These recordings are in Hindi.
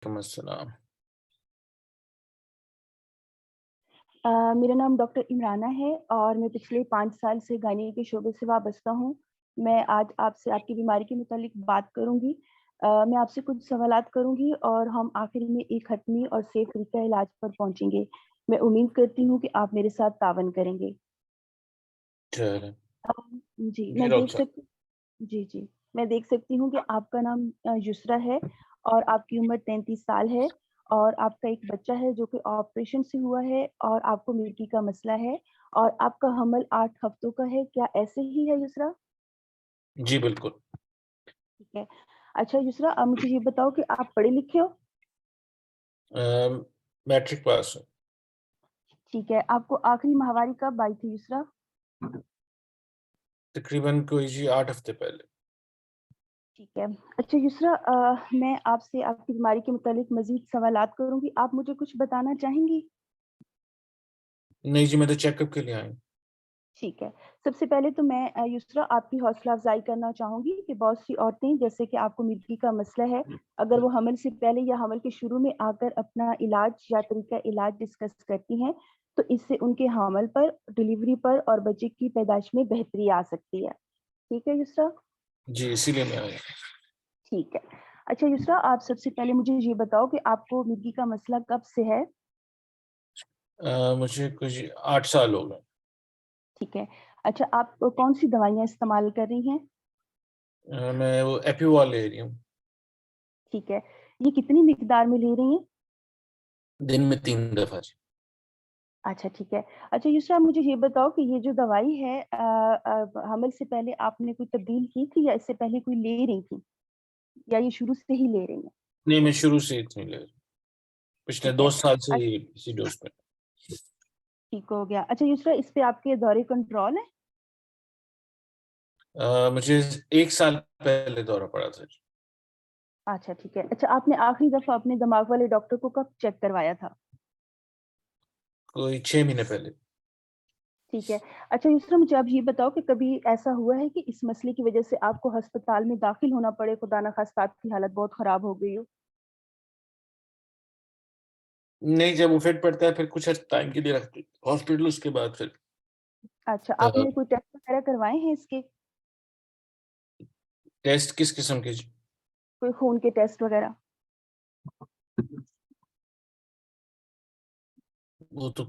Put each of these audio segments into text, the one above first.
वालेकुम अस्सलाम। मेरा नाम डॉक्टर इमराना है और मैं पिछले 5 साल से गायनी के शोबे से वाबस्ता हूँ। मैं आज आपसे आपकी बीमारी के मुतालिक बात करूँगी। मैं आपसे कुछ सवालात करूँगी और हम आखिर में एक हतमी और सेफ तरीका इलाज पर पहुँचेंगे। मैं उम्मीद करती हूँ कि आप मेरे साथ तावन करेंगे। चलें। जी, जी, मैं डॉक्टर देख साहब। सकती जी, जी। मैं देख सकती हूँ कि आपका नाम युसरा है और आपकी उम्र 33 साल है और आपका एक बच्चा है जो कि ऑपरेशन से हुआ है और आपको मिर्गी का मसला है और आपका हमल 8 हफ्तों का है। क्या ऐसे ही है युसरा? जी, बिल्कुल। ठीक है। अच्छा युसरा, आप मुझे ये बताओ कि आप पढ़े-लिखे हो? मैट्रिक पास हूँ। ठीक है। आपको आखिरी माहवारी कब आई थी युसरा? तकरीबन कोई जी 8 हफ्ते पहले। ठीक है। अच्छा युसरा, मैं आपसे आपकी बीमारी के मुतालिक मज़ीद सवालात करूँगी। आप मुझे कुछ बताना चाहेंगी? नहीं जी, मैं तो चेकअप के लिए आई हूँ। ठीक है। सबसे पहले तो मैं युसरा आपकी हौसला अफ़ज़ाई करना चाहूँगी कि बहुत सी औरतें जैसे कि आपको मिर्गी का मसला है, अगर वो हमल से पहले या हमल के शुरू में आकर अपना इलाज या तरीका इलाज डिस्कस करती हैं, तो इससे उनके हमल पर, डिलीवरी पर और बच्चे की पैदाइश में बेहतरी आ सकती है। ठीक है युसरा? जी, इसीलिए मैं आया। ठीक है। अच्छा युसरा, आप सबसे पहले मुझे ये बताओ कि आपको मिर्गी का मसला कब से है? मुझे कुछ 8 साल हो गए। ठीक है। अच्छा, आप कौन-सी दवाइयाँ इस्तेमाल कर रही हैं? मैं वो एपिवाल ले रही हूँ, ठीक है। ये कितनी मिकदार में ले रही हैं? दिन में 3 दफ़ा जी। अच्छा, ठीक है। अच्छा युसरा, मुझे ये बताओ कि ये जो दवाई है हमल से पहले आपने कोई तब्दील की थी या इससे पहले कोई ले रही थी? या ये शुरू से ही ले रही हैं? नहीं, मैं शुरू से इतनी ले रहा हूँ। पिछले ठीक 2 है। साल से अच ही इसी डोज़ पे। ठीक हो गया। अच्छा युसरा, इस पे आपके दौरे कंट्रोल है? मुझे 1 साल पहले दौरा पड़ा था जी, अच्छा, ठीक है। अच्छा, आपने आखिरी दफ़ा अपने दिमाग वाले डॉक्टर को कब चेक करवाया था? कोई 6 महीने पहले। ठीक है। अच्छा युसरा, मुझे आप ये बताओ कि कभी ऐसा हुआ है कि इस मसले की वज़ह से आपको अस्पताल में दाखिल होना पड़े, खुदा ना ख़ास्ता आपकी हालत बहुत ख़राब हो गई हो? नहीं, जब वो फिट पड़ता है फिर कुछ टाइम के लिए रखते हॉस्पिटल उसके बाद फिर अच्छा, अ, आपने कोई टेस्ट वग़ैरह करवाए हैं इसके? टेस्ट किस किस्म के जी? कोई खून के टेस्ट वग़ैरह? वो तो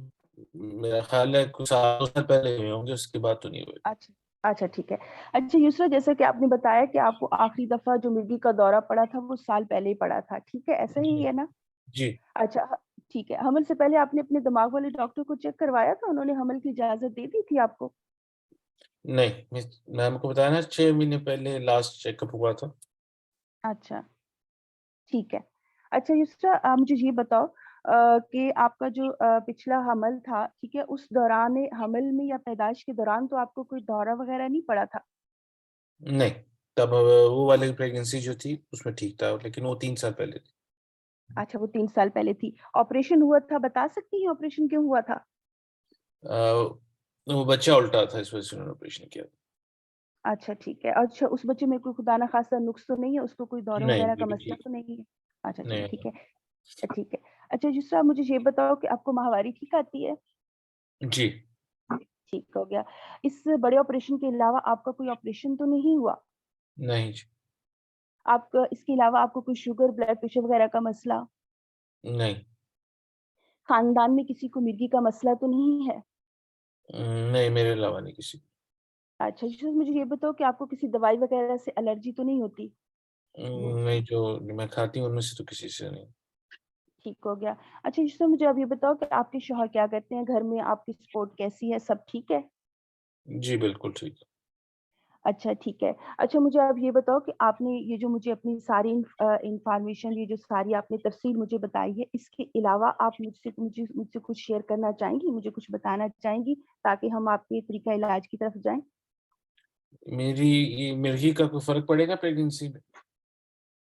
मेरा ख़्याल है कुछ साल 2 साल पहले हुए होंगे, उसके बाद तो नहीं हुए। अच्छा, अच्छा ठीक है। अच्छा युसरा, जैसा कि आपने बताया कि आपको आखिरी दफ़ा जो मिर्गी का दौरा पड़ा था वो साल पहले ही पड़ा था, ठीक है? ऐसा ही जी, है ना? जी। अच्छा ठीक है। हमल से पहले आपने अपने दिमाग वाले डॉक्टर को चेक करवाया था? उन्होंने हमल की इजाज़त दे दी थी आपको? नहीं, मैं आपको बताया ना 6 महीने पहले लास्ट चेकअप हुआ था। अच्छा, ठीक है। अच्छा युसरा, मुझे ये बताओ कि आपका जो पिछला हमल था, ठीक है? उस दौरान हमल में या पैदाइश के दौरान तो आपको कोई दौरा वग़ैरह नहीं पड़ा था? नहीं, तब वो वाली प्रेगनेंसी जो थी उसमें ठीक था, लेकिन वो 3 साल पहले थी। अच्छा, वो 3 साल पहले थी। ऑपरेशन हुआ था, बता सकती हैं ऑपरेशन क्यों हुआ था? वो बच्चा उल्टा था इस वज़ह से उन्होंने ऑपरेशन किया। अच्छा, ठीक है। अच्छा, उस बच्चे में कोई खुदा ना ख़ास्ता नुक्स तो नहीं है? उसको कोई दौरे नहीं, वग़ैरह का बिल्कुल मसला ठीक। तो नहीं है? अच्छा, चलो नहीं, ठीक नहीं। है। ठीक है। अच्छा जिसरा, मुझे ये बताओ कि आपको माहवारी ठीक आती है? जी, ठीक हो गया। इस बड़े ऑपरेशन के अलावा आपका कोई ऑपरेशन तो नहीं हुआ? नहीं जी, आपका इसके अलावा आपको कोई शुगर, ब्लड प्रेशर वग़ैरह का मसला? नहीं। ख़ानदान में किसी को मिर्गी का मसला तो नहीं है? नहीं, मेरे अलावा नहीं किसी को। अच्छा, जिसमें मुझे ये बताओ कि आपको किसी दवाई वग़ैरह से एलर्जी तो नहीं होती? नहीं, जो मैं खाती हूँ उनमें से तो किसी से नहीं। ठीक हो गया। अच्छा जिसमें मुझे अब ये बताओ कि आपके शौहर क्या करते हैं? घर में आपकी सपोर्ट कैसी है? सब ठीक है? जी, बिल्कुल ठीक है। अच्छा, ठीक है। अच्छा मुझे आप ये बताओ कि आपने ये जो मुझे अपनी सारी इन्फॉर्मेशन, ये जो सारी आपने तफ़सील मुझे बताई है, इसके अलावा आप मुझसे कुछ शेयर करना चाहेंगी? मुझे कुछ बताना चाहेंगी ताकि हम आपके तरीका इलाज की तरफ जाएँ? मेरी ये मिर्गी का कोई फ़र्क पड़ेगा प्रेगनेंसी में?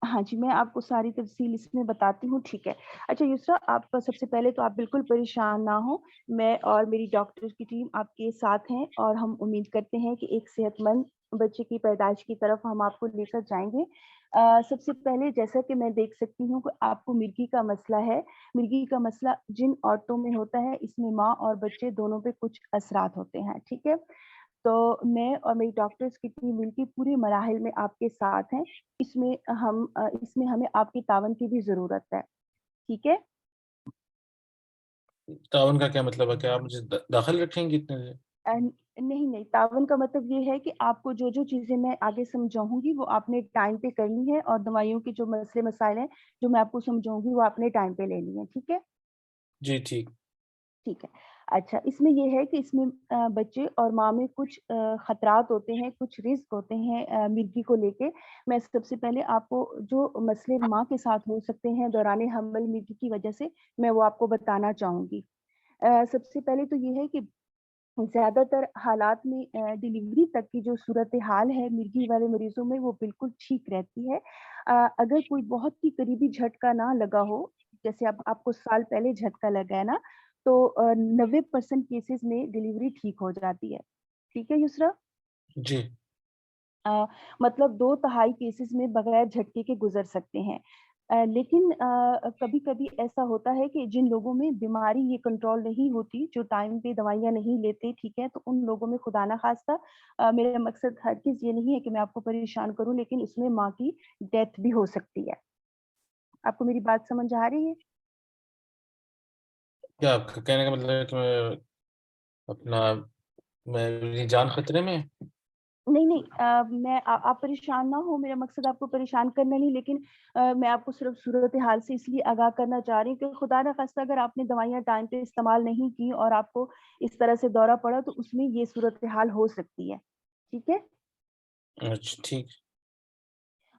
हाँ जी, मैं आपको सारी तफ़सील इसमें बताती हूँ, ठीक है। अच्छा युसरा, आप सबसे पहले तो आप बिल्कुल परेशान ना हों, मैं और मेरी डॉक्टर की टीम आपके साथ हैं और हम उम्मीद करते हैं कि एक सेहतमंद बच्चे की पैदाइश की तरफ हम आपको लेकर जाएँगे। सबसे पहले जैसा कि मैं देख सकती हूँ कि आपको मिर्गी का मसला है। मिर्गी का मसला जिन औरतों में होता है, इसमें माँ और बच्चे दोनों पे कुछ असरात होते हैं, ठीक है? तो मैं और मेरी डॉक्टर्स की टीम मिलके पूरे मराहिल में आपके साथ हैं। इसमें हमें आपके तावन की भी ज़रूरत है, ठीक है? ताउन का क्या मतलब है? क्या आप मुझे दाखिल रखेंगे इतने देर? नहीं, तावन का मतलब ये है कि आपको जो-जो चीज़ें मैं आगे समझाऊँगी वो आपने टाइम पे करनी है और दवाइयों के जो मसले-मसाइल हैं, जो मैं आपको समझाऊँगी वो आपने टाइम पे लेनी है, ठीक है? जी, ठीक। ठीक है। अच्छा, इसमें ये है कि इसमें बच्चे और माँ में कुछ खतरात होते हैं, कुछ रिस्क होते हैं मिर्गी को लेके। मैं सबसे पहले आपको जो मसले माँ के साथ हो सकते हैं दौरान हमल मिर्गी की वजह से, मैं वो आपको बताना चाहूँगी। सबसे पहले तो ये है कि ज़्यादातर हालात में डिलीवरी तक की जो सूरत-ए-हाल है मिर्गी वाले मरीज़ों में वो बिल्कुल ठीक रहती है। अगर कोई बहुत ही करीबी झटका ना लगा हो, जैसे अब आपको साल पहले झटका लगा है ना, तो 90% केसेज़ में डिलीवरी ठीक हो जाती है। ठीक है युसरा? जी। अ, मतलब 2 तिहाई केसेज़ में बगैर झटके के गुज़र सकते हैं। लेकिन कभी-कभी ऐसा होता है कि जिन लोगों में बीमारी ये कंट्रोल नहीं होती, जो टाइम पे दवाइयाँ नहीं लेते, ठीक है? तो उन लोगों में खुदा ना ख़ास्ता मेरा मकसद हरगिज़ ये नहीं है कि मैं आपको परेशान करूँ, लेकिन उसमें माँ की डेथ भी हो सकती है। आपको मेरी बात समझ आ रही है? क्या आपका कहने का मतलब है कि मैं अपना मेरी जान खतरे में है? नहीं, आप परेशान ना हो, मेरा मकसद आपको परेशान करना नहीं लेकिन मैं आपको सिर्फ़ सूरत-ए-हाल से इसलिए आगाह करना चाह रही हूँ कि खुदा ना ख़ास्ता अगर आपने दवाइयाँ टाइम पे इस्तेमाल नहीं की और आपको इस तरह से दौरा पड़ा तो उसमें ये सूरत-ए-हाल हो सकती है। ठीक है? अच्छा, ठीक।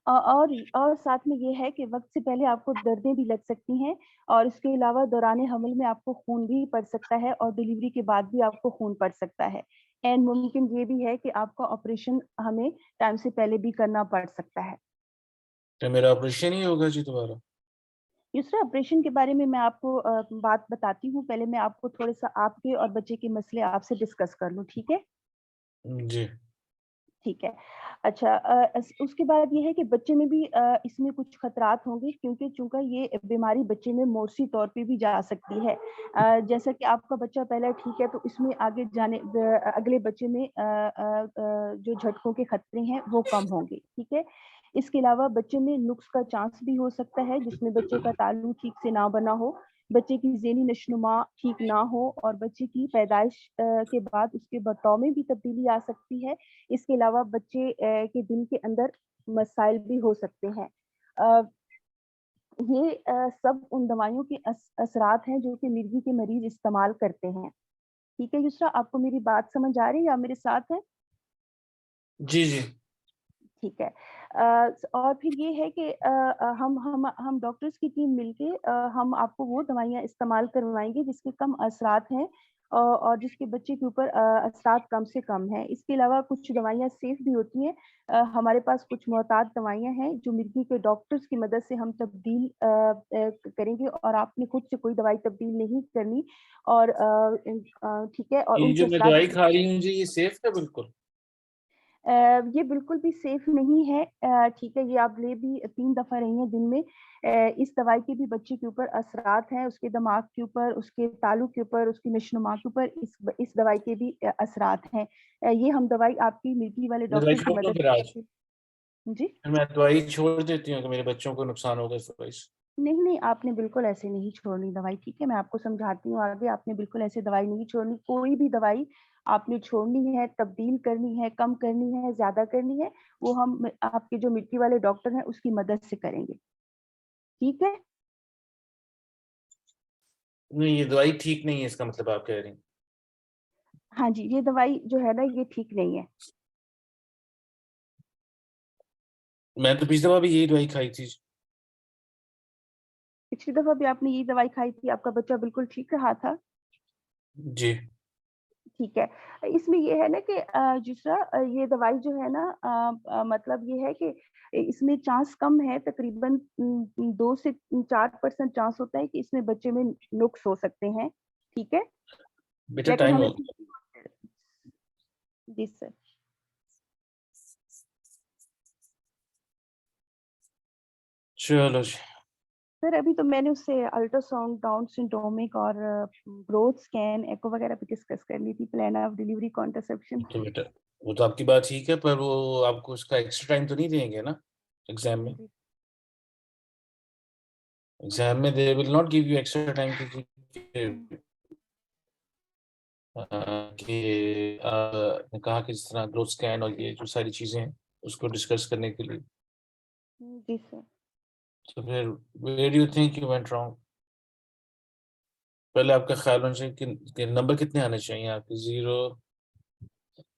और साथ में ये है कि वक़्त से पहले आपको दर्दें भी लग सकती हैं और इसके अलावा दौरान हमल में आपको खून भी पड़ सकता है और डिलीवरी के बाद भी आपको खून पड़ सकता है। ऐन मुमकिन ये भी है कि आपका ऑपरेशन हमें टाइम से पहले भी करना पड़ सकता है। क्या मेरा ऑपरेशन ही होगा जी दोबारा? दूसरा ऑपरेशन के बारे में मैं आपको बात बताती हूँ। पहले मैं आपको थोड़ा-सा आपके और बच्चे के मसले आपसे डिस्कस कर लूँ, ठीक है? जी। ठीक है। अच्छा उसके बाद ये है कि बच्चे में भी इसमें कुछ खतरात होंगे क्योंकि चूँकि ये बीमारी बच्चे में मौसी तौर पे भी जा सकती है। जैसा कि आपका बच्चा पहले ठीक है तो इसमें आगे अगले बच्चे में जो झटकों के खतरे हैं वो कम होंगे, ठीक है? इसके अलावा बच्चे में नुक्स का चांस भी हो सकता है जिसमें बच्चे का तालु ठीक से ना बना हो, बच्चे की ज़हनी नशो-नुमा ठीक ना हो और बच्चे की पैदाइश के बाद उसके बर्ताव में भी तब्दीली आ सकती है। इसके अलावा बच्चे के दिल के अंदर मसाइल भी हो सकते हैं। अ, ये सब उन दवाइयों के असरात हैं जो कि मिर्गी के मरीज़ इस्तेमाल करते हैं। ठीक है युसरा, आपको मेरी बात समझ आ रही है? आप मेरे साथ हैं? जी, जी। ठीक है। और फिर ये है कि हम डॉक्टर्स की टीम मिलके हम आपको वो दवाइयाँ इस्तेमाल करवाएँगे जिसके कम असरात हैं और जिसके बच्चे के ऊपर असरात कम से कम हैं। इसके अलावा कुछ दवाइयाँ सेफ़ भी होती हैं। हमारे पास कुछ मोहतात दवाइयाँ हैं जो मिर्गी के डॉक्टर्स की मदद से हम तब्दील करेंगे और आपने खुद से कोई दवाई तब्दील नहीं करनी और ठीक है और ये उनके जो मैं असरात दवाई भी खा रही हूँ जी, ये सेफ है बिल्कुल? अ, ये बिल्कुल भी सेफ नहीं है ठीक है, ये आप ले भी 3 दफ़ा रही हैं दिन में। इस दवाई के भी बच्चे के ऊपर असरात हैं, उसके दिमाग के ऊपर, उसके तालु के ऊपर, उसकी नशो-नुमा के ऊपर इस दवाई के भी असरात हैं। ये हम दवाई आपकी मिर्गी वाले मैं दवाई डॉक्टर की छोड़ दूँ मदद फिर से आज? आपको जी? फिर मैं दवाई छोड़ देती हूँ कि मेरे बच्चों को नुकसान होगा इस दवाई से। नहीं, आपने बिल्कुल ऐसे नहीं छोड़नी दवाई, ठीक है? मैं आपको समझाती हूँ आगे, आपने बिल्कुल ऐसे दवाई नहीं छोड़नी। कोई भी दवाई आपने छोड़नी है, तब्दील करनी है, कम करनी है, ज़्यादा करनी है, वो हम आपके जो मिर्गी वाले डॉक्टर हैं, उसकी मदद से करेंगे, ठीक है? नहीं, ये दवाई ठीक नहीं है इसका मतलब आप कह रही हैं। हाँ जी, ये दवाई जो है ना, ये ठीक नहीं है। मैं तो पिछली दफ़ा भी यही दवाई खाई थी। पिछली दफ़ा भी आपने यही दवाई खाई थी, आपका बच्चा बिल्कुल ठीक रहा था, जी। ठीक है। इसमें ये है ना कि दूसरा ये दवाई जो है ना मतलब ये है कि इसमें चांस कम है तकरीबन 2 से 4% चांस होता है कि इसमें बच्चे में नुक्स हो सकते हैं, ठीक है? बेटा लेकिन टाइम हमें हो जी सर। चलो जी। सर अभी तो मैंने उससे अल्ट्रासाउंड, डाउन सिंड्रोमिक और ग्रोथ स्कैन, एको वगैरह भी डिस्कस कर ली थी, प्लान ऑफ डिलीवरी, कॉन्ट्रासेप्शन। तो बेटा वो तो आपकी बात ठीक है, पर वो आपको उसका एक्स्ट्रा टाइम तो नहीं देंगे ना एग्जाम में? एग्जाम में they will not give you extra time, क्योंकि ने कहा कि जिस तरह ग्रोथ स्कैन और ये जो सारी चीजें हैं उसको डिस्कस करने के लिए। जी सर। तो फिर where do you think you went wrong? पहले आपका ख्याल होना चाहिए कि नंबर कितने आने चाहिए आपके 0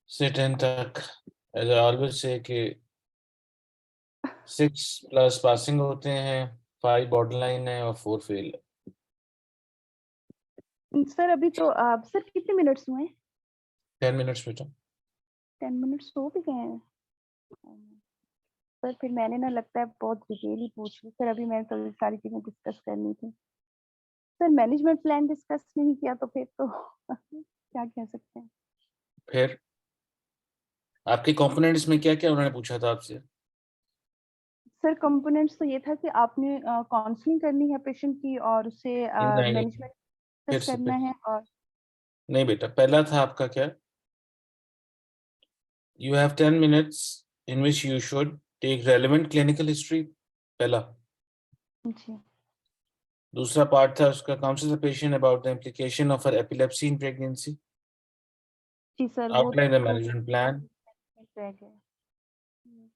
से 10 तक। एज आई ऑलवेज से कि 6+ पासिंग होते हैं, 5 बॉर्डर लाइन है और 4 फेल है। सर अभी तो आप सर कितने मिनट्स हुए हैं? 10 मिनट्स बेटा। 10 मिनट्स हो भी गए हैं। सर फिर मैंने ना लगता है बहुत डिटेल ही पूछ ली सर, अभी मैंने तो सारी चीजें डिस्कस करनी थी। सर मैनेजमेंट प्लान डिस्कस नहीं किया तो फिर तो क्या कह सकते हैं। फिर आपके कंपोनेंट्स में क्या क्या उन्होंने पूछा था आपसे? सर कंपोनेंट्स तो ये था कि आपने काउंसलिंग करनी है पेशेंट की और उससे नहीं नहीं, मैनेजमेंट फिर डिस्कस से करना फिर है और नहीं बेटा, पहला था आपका क्या? You have 10 minutes in which you should take relevant clinical history, पहला। जी दूसरा पार्ट था उसका, counsel the patient about the implication of her epilepsy in pregnancy, जी सर वो outline the तो management plan, रह गया। हम्म।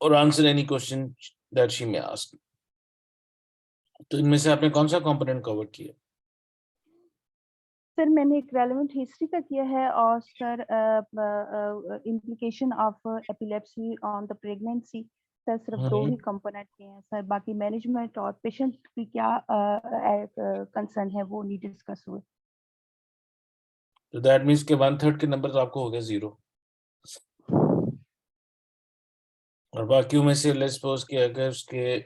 और answer any question that she may ask। तो इनमें से आपने कौन सा कंपोनेंट कवर किया? सर मैंने एक रेलेवेंट हिस्ट्री का किया है और sir implication of epilepsy on the pregnancy, sir सिर्फ दो ही कंपोनेंट के हैं सर, बाकी मैनेजमेंट और पेशेंट की क्या कंसर्न है वो नहीं डिस्कस हुए। तो दैट मीन्स के 1/3 के नंबर तो आपको हो गया 0, और बाकियों में से लेट्स सपोज कि अगर उसके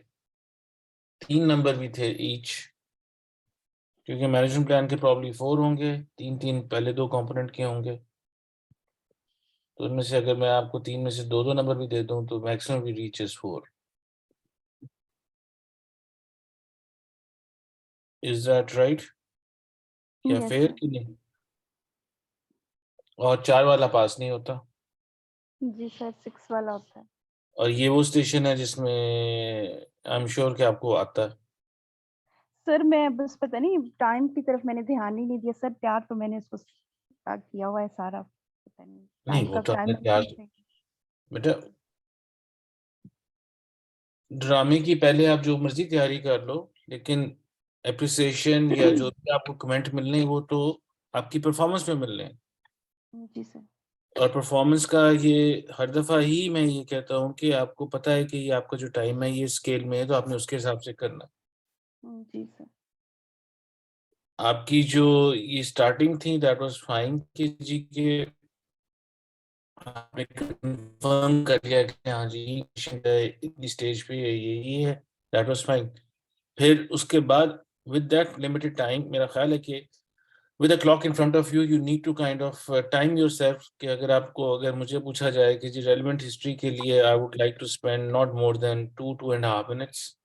3 नंबर भी थे ईच, क्योंकि मैनेजमेंट प्लान के प्रॉब्ली 4 होंगे, 3-3 पहले 2 कंपोनेंट के होंगे, तो उनमें से अगर मैं आपको 3 में से 2-2 नंबर भी दे दूं तो मैक्सिमम भी रीचेस 4। इज दैट राइट या यस फेयर सर। कि नहीं? और 4 वाला पास नहीं होता। जी सर 6 वाला होता है। और ये वो स्टेशन है जिसमें आई एम श्योर कि आपको आता है। सर मैं बस पता नहीं टाइम की तरफ मैंने ध्यान ही नहीं दिया सर, प्यार तो मैंने उसको किया हुआ है सारा, पता नहीं नहीं टाइम वो का तो टाइम आपने तैयार, मैनेजमेंट नहीं। बेटा ड्रामे की पहले आप जो मर्जी तैयारी कर लो, लेकिन अप्रिसिएशन या जो भी आपको कमेंट मिलने हैं वो तो आपकी परफॉर्मेंस में मिलने हैं। जी सर। और परफॉर्मेंस का ये हर दफ़ा ही मैं ये कहता हूँ कि आपको पता है कि ये आपका जो टाइम है ये स्केल में है, तो आपने उसके हिसाब से करना। जी सर। आपकी जो ये स्टार्टिंग थी दैट वाज फाइन कि जी के आपने कंफर्म कर लिया कि हाँ जी पेशेंट है इतनी स्टेज पे है, यही है, दैट वाज फाइन। फिर उसके बाद विद दैट लिमिटेड टाइम, मेरा ख्याल है कि with a clock in front of you you need to kind of time yourself कि अगर मुझे पूछा जाए कि जी रेलेवेंट हिस्ट्री के लिए I would like to spend not more than 2-2.5 minutes,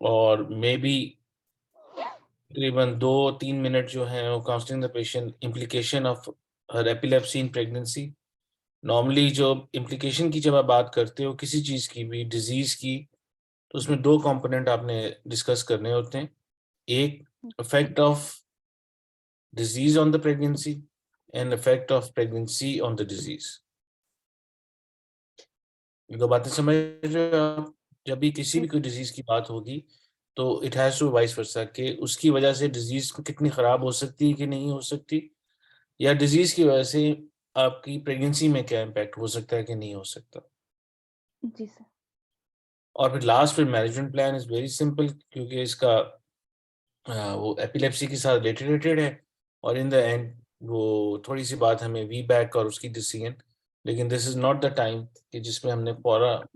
और मे बी तकरीबन 2-3 मिनट जो है वो counselling the patient implication of her epilepsy in pregnancy. Normally जो इम्प्लीकेशन की जब आप बात करते हो किसी चीज़ की भी डिजीज़ की, तो उसमें 2 कंपोनेंट आपने डिस्कस करने होते हैं। एक effect of disease on the pregnancy and effect of pregnancy on the disease. ये 2 बातें समझ रहे हो आप? जब भी किसी जी भी कोई डिजीज की बात होगी तो it has to vice versa कि उसकी वजह से डिजीज को कितनी खराब हो सकती है कि नहीं हो सकती, या डिजीज की वजह से आपकी प्रेगनेंसी में क्या इम्पैक्ट हो सकता है कि नहीं हो सकता। जी सर। और फिर management plan is very simple, क्योंकि इसका वो एपिलेप्सी के साथ रिलेटेड है, और इन द एंड वो थोड़ी सी बात हमें वी बैक और उसकी डिसीजन, लेकिन this is not the time कि जिसमें हमने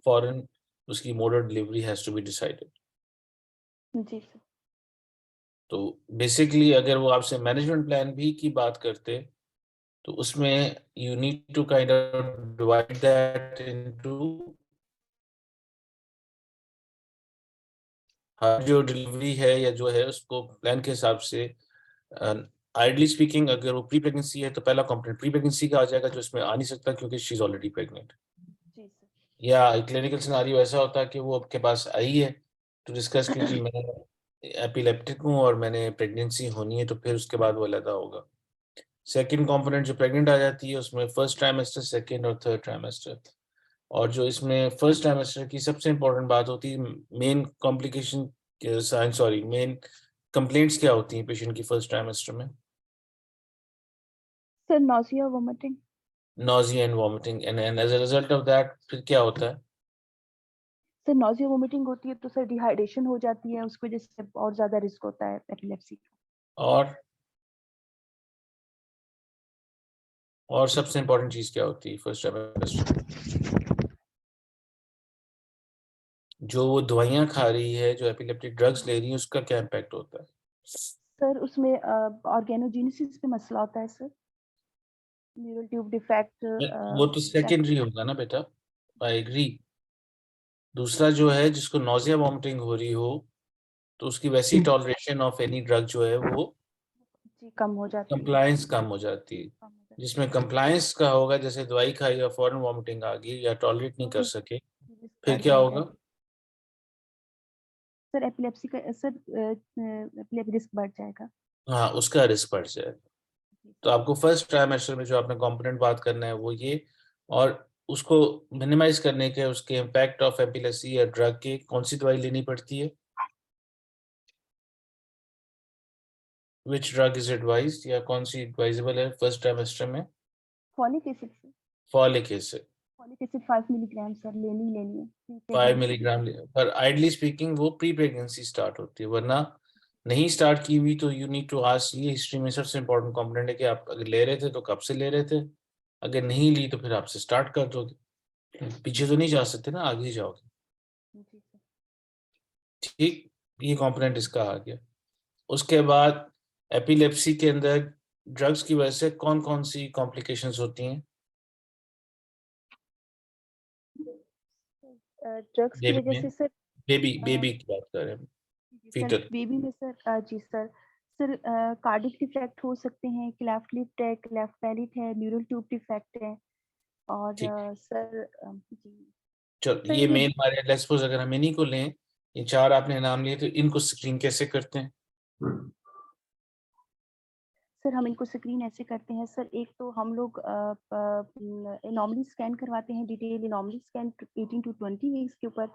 फॉरन उसकी mode of delivery has to be decided. जी सर। तो बेसिकली अगर वो आपसे मैनेजमेंट प्लान भी की बात करते तो उसमें you need to kind of divide that into her जो डिलीवरी है या जो है उसको प्लान के हिसाब से आइडली स्पीकिंग अगर वो प्री प्रेगनेंसी है तो पहला कंपोनेंट प्री प्रेगनेंसी का आ जाएगा, जो इसमें आ नहीं सकता क्योंकि शी इज ऑलरेडी प्रेग्नेंट। जी सर। या क्लिनिकल सिनारियो ऐसा होता है कि वो आपके पास आई है तो डिस्कस की कि मैं एपिलेप्टिक हूँ और मैंने प्रेगनेंसी होनी है, तो फिर उसके बाद वो अलग होगा। सेकंड कंपोनेंट जो प्रेग्नेंट आ जाती है उसमें फर्स्ट ट्राइमेस्टर, सेकंड और थर्ड ट्राइमेस्टर। और जो इसमें फर्स्ट ट्राइमेस्टर की सबसे इम्पोर्टेंट बात होती है, main complication sorry main complaints क्या होती हैं पेशेंट की फर्स्ट ट्राइमेस्टर में? Sir nausea, vomiting. nausea and vomiting, and as a result of that फिर क्या होता है? सर नॉसिया वोमिटिंग होती है तो सर डिहाइड्रेशन हो जाती है, उसकी वजह से और ज्यादा रिस्क होता है एपिलेप्सी का। और सबसे इम्पोर्टेंट चीज क्या होती है फर्स्ट ट्राइमेस्टर? जो वो दवाइयाँ खा रही है, जो एपिलेप्टिक ड्रग्स ले रही है, उसका क्या इम्पैक्ट होता है? सर उसमें ऑर्गेनोजेनेसिस पे मसला होता है सर, न्यूरल ट्यूब डिफेक्ट। वो तो सेकेंडरी होगा ना बेटा, आई एग्री। दूसरा जो है जिसको नोजिया वॉमिटिंग हो रही हो तो उसकी वैसी टॉलरेशन ऑफ एनी ड्रग जो है वो जी कम हो जाती है। कंप्लायंस कम हो जाती है। कम हो जाती जिसमें कंप्लायंस का होगा, जैसे दवाई खाई या फौरन वॉमिटिंग आ गई या टॉलरेट नहीं कर है, सके, रिस्क फिर बढ़ क्या जाता है होगा? सर। एपिलेप्सी का सर एपिलेप्सी रिस्क बढ़ जाएगा। हाँ, उसका रिस्क बढ़ जाएगा। जी तो सर। आपको फर्स्ट ट्राइमेस्टर में जो आपने कंपोनेंट बात करना है वो ये, और उसको मिनिमाइज करने के उसके इम्पैक्ट ऑफ एपिलेप्सी या ड्रग के कौन सी दवाई लेनी पड़ती है? विच ड्रग इज एडवाइज्ड, या कौन सी एडवाइजेबल है फर्स्ट ट्राइमेस्टर में? Folic acid sir. Folic acid. Folic acid 5 milligram sir लेनी है प्री 5 प्रेगनेंसी के मिलीग्राम लिए। पर आइडली स्पीकिंग वो प्री प्रेगनेंसी स्टार्ट होती है, वरना नहीं स्टार्ट की हुई तो यू नीड टू आस्क। ये हिस्ट्री में सबसे इंपॉर्टेंट कंपोनेंट है कि आप अगर ले रहे थे तो कब से ले रहे थे, अगर नहीं ली तो फिर आपसे स्टार्ट कर दोगे, पीछे तो नहीं जा सकते ना, आगे ही जाओगे। जी सर। ठीक, ये कंपोनेंट इसका आ गया। उसके बाद एपिलेप्सी के अंदर ड्रग्स की वजह से कौन कौन सी कॉम्प्लिकेशंस होती हैं? ड्रग्स की बेबी वजह में, से सर बेबी अ, बेबी की बात कर रहे हैं, जी सर फीटल। बेबी में सर जी सर। सर कार्डिक डिफेक्ट हो सकते हैं, क्लेफ्ट लिप है, क्लेफ्ट पैलिट है, न्यूरल ट्यूब डिफेक्ट है। और ठीक, सर जी चलो सर ये ये मेन हमारे, लेट्स सपोज अगर हम इन्हीं को लें, ये चार आपने नाम लिए, तो इनको स्क्रीन कैसे करते हैं? सर हम इनको स्क्रीन ऐसे करते हैं सर। एक तो हम लोग एनॉमली स्कैन करवाते हैं, detail anomaly scan 18 to 20 weeks के ऊपर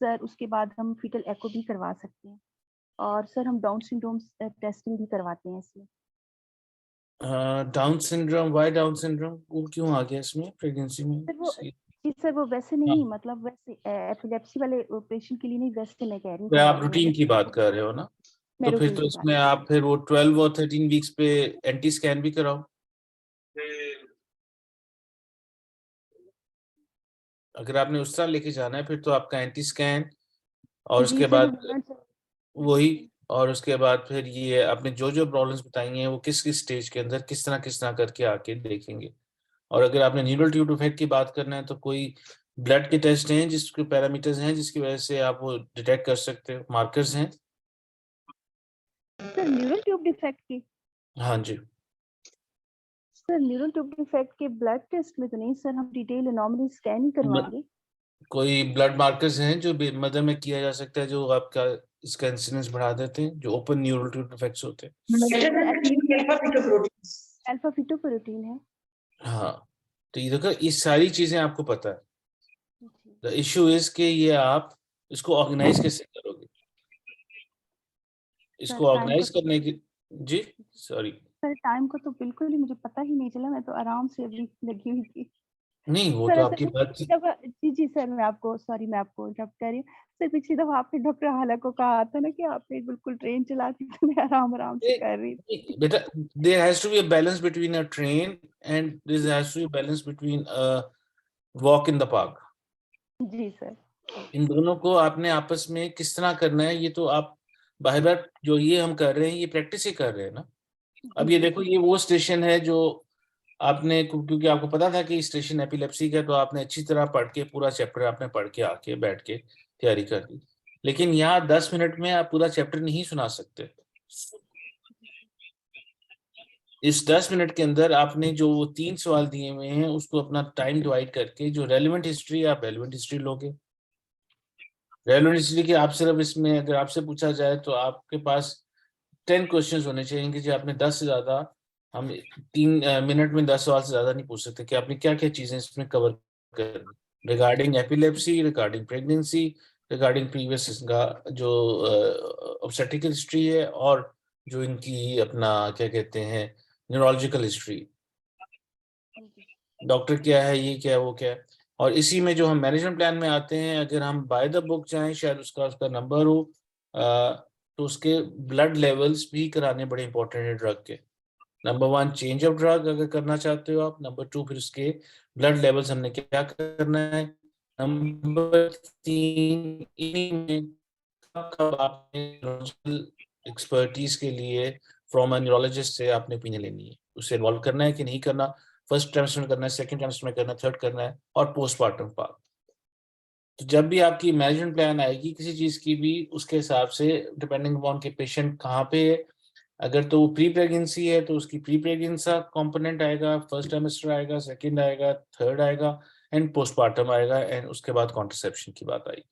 सर। उसके बाद हम फीटल एको भी करवा सकते हैं। और सर हम डाउन सिंड्रोम टेस्टिंग भी करवाते हैं इसमें। Down syndrome, why Down syndrome, वो क्यों आ गया इसमें प्रेगनेंसी में? सर वो जी सर वो वैसे हाँ, नहीं, मतलब वैसे एपिलेप्सी वाले पेशेंट के लिए नहीं, वैसे मैं कह रही हूँ तो आप करवाने वाले। रूटीन की बात कर रहे हो ना? मैं तो फिर रूटीन तो की बात। इसमें आप फिर वो 12 और 13 वीक्स पे एंटी स्कैन भी कराओ। अगर आपने उस तरह लेके जाना है फिर तो आपका एंटी स्कैन, और जी उसके सर बाद होना चाहिए। वही, और उसके बाद फिर ये आपने जो जो प्रॉब्लम्स बताई हैं वो किस किस स्टेज के अंदर किस तरह करके आके देखेंगे। और अगर आपने न्यूरल ट्यूब इफेक्ट की बात करना है तो कोई ब्लड के टेस्ट हैं जिसके पैरामीटर्स हैं जिसकी वजह से आप वो डिटेक्ट कर सकते हो, मार्कर्स हैं? सर न्यूरल ट्यूब डिफेक्ट की हाँ जी। सर न्यूरल ट्यूब डिफेक्ट के ब्लड टेस्ट में तो नहीं सर, हम डिटेल एनॉमली स्कैन ही म- करवाएंगे। कोई ब्लड मार्कर्स हैं जो मदर में किया जा सकता है जो आपका इसका इंसिडेंस बढ़ा देते हैं, जो ओपन न्यूरल ट्यूब इफेक्ट्स होते हैं? अल्फा फिटोप्रोटीन है। हाँ, तो ये देखो ये सारी चीजें आपको पता है। जी द इशू इज कि ये आप इसको ऑर्गेनाइज कैसे करोगे? सर इसको टाइम का ऑर्गेनाइज तो करने की, जी सॉरी, सर टाइम का तो बिल्कुल ही मुझे पता ही नहीं चला, मैं तो आराम से अभी लगी हुई थी। नहीं वो सर तो असल आपकी में बात। पिछली दफा जी सर मैं आपको सॉरी मैं आपको इंटरप्ट कर रही हूँ। सर पिछली दफा आपने डॉक्टर हाला को कहा था ना कि आपने बिल्कुल ट्रेन चला दी, तो मैं आराम आराम से कर रही थी। बेटा, there has to be a balance between a train and there has to be a balance between a walk in the park. जी सर। इन दोनों को आपने आपस में किस तरह करना है, ये तो आप बार बार जो ये हम कर रहे हैं ये प्रैक्टिस ही कर रहे हैं ना। जी अब ये जी देखो, ये वो स्टेशन है जो आपने, क्योंकि आपको पता था कि स्टेशन एपिलेप्सी का, तो आपने अच्छी तरह पढ़ के पूरा चैप्टर आपने पढ़ के आके बैठ के तैयारी कर दी। लेकिन यहाँ 10 मिनट में आप पूरा चैप्टर नहीं सुना सकते। इस 10 मिनट के अंदर आपने जो 3 सवाल दिए हुए हैं उसको अपना टाइम डिवाइड करके जो रेलेवेंट हिस्ट्री, आप रेलेवेंट हिस्ट्री लोगे। रेलेवेंट हिस्ट्री की आप सिर्फ इसमें अगर आपसे पूछा जाए तो आपके पास 10 क्वेश्चंस होने चाहिए कि जो आपने 10 से ज्यादा, हम 3 मिनट में 10 सवाल से ज्यादा नहीं पूछ सकते कि आपने क्या क्या चीजें इसमें कवर करनी, regarding epilepsy, regarding pregnancy, regarding previous इसका जो ऑब्स्टेट्रिकल हिस्ट्री है, और जो इनकी अपना क्या कहते हैं न्यूरोलॉजिकल हिस्ट्री, डॉक्टर क्या है, ये क्या है, वो क्या है। और इसी में जो हम मैनेजमेंट प्लान में आते हैं, अगर हम बाय द बुक जाएं, शायद उसका उसका नंबर हो, तो उसके ब्लड लेवल्स भी कराने बड़े इंपॉर्टेंट है ड्रग के। नंबर 1 चेंज ऑफ ड्रग अगर करना चाहते हो आप, नंबर 2 फिर उसके ब्लड लेवल्स हमने क्या करना है, नंबर 3 कब आपने एक्सपर्टीज के लिए फ्रॉम अ न्यूरोलॉजिस्ट से आपने ओपिनियन लेनी है, उसे इन्वॉल्व करना है कि नहीं करना, फर्स्ट ट्राइमेस्टर में करना है, सेकंड ट्राइमेस्टर में करना है, थर्ड करना है, और पोस्टमार्टम पार्ट। तो जब भी आपकी मैनेजमेंट प्लान आएगी किसी चीज की भी, उसके हिसाब से डिपेंडिंग अपॉन के पेशेंट कहाँ पे है, अगर तो वो प्री प्रेगनेंसी है तो उसकी प्री प्रेगनेंसी कंपोनेंट आएगा, फर्स्ट ट्राइमेस्टर आएगा, सेकंड आएगा, थर्ड आएगा, एंड पोस्टमार्टम आएगा, एंड उसके बाद कॉन्ट्रसेप्शन की बात आएगी।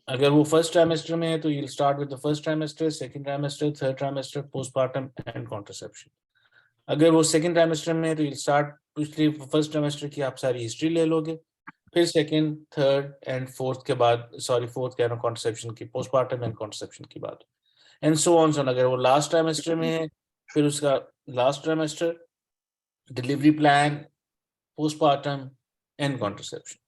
अगर वो फर्स्ट ट्राइमेस्टर में है तो you'll start with the first trimester, second trimester, third trimester, postpartum and contraception. अगर वो सेकंड ट्राइमेस्टर में है तो you'll start पिछले फर्स्ट ट्राइमेस्टर की आप सारी हिस्ट्री ले लोगे, फिर सेकंड, थर्ड एंड फोर्थ के बाद, सॉरी फोर्थ कह रहा हूँ, कॉन्ट्रसेप्शन की, पोस्टमार्टम एंड कॉन्ट्रसेप्शन की बात, एंड सो ऑन सो। अगर वो लास्ट ट्राइमेस्टर में है फिर उसका last trimester, delivery plan, postmortem and contraception.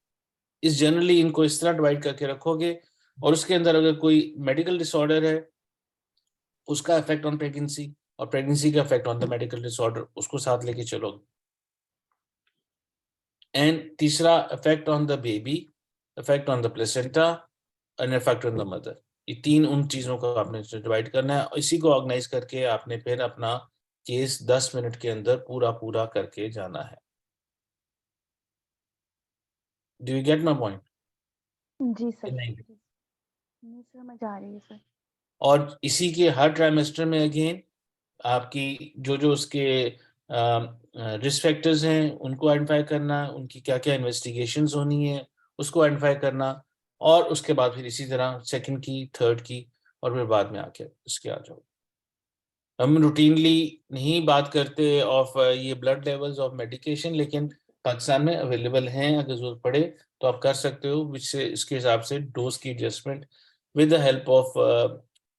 इस जनरली इनको इस तरह डिवाइड करके रखोगे, और उसके अंदर अगर कोई मेडिकल डिसऑर्डर है उसका इफेक्ट ऑन प्रेगनेंसी, और प्रेगनेंसी का effect on the medical disorder, उसको साथ लेके चलोगे। एंड तीसरा effect on the baby, effect on the placenta, and effect on the mother. ये 3 उन चीजों को आपने डिवाइड करना है, और इसी को ऑर्गेनाइज करके आपने फिर अपना केस 10 मिनट के अंदर पूरा पूरा करके जाना है। Do you get my point? जी सर, नहीं। नहीं समझ आ रही है सर। और इसी के हर ट्राइमेस्टर में अगेन आपकी जो जो उसके रिस्क फैक्टर्स हैं उनको आइडेंटिफाई करना, उनकी क्या क्या इन्वेस्टिगेशंस होनी है उसको आइडेंटिफाई करना, और उसके बाद फिर इसी तरह सेकंड की, थर्ड की, और फिर बाद में आके इसके आ जाओ। हम रूटीनली नहीं बात करते ऑफ ये ब्लड लेवल्स ऑफ मेडिकेशन, लेकिन पाकिस्तान में अवेलेबल हैं, अगर जरूरत पड़े तो आप कर सकते हो, विच से इसके हिसाब से डोज की adjustment with the help of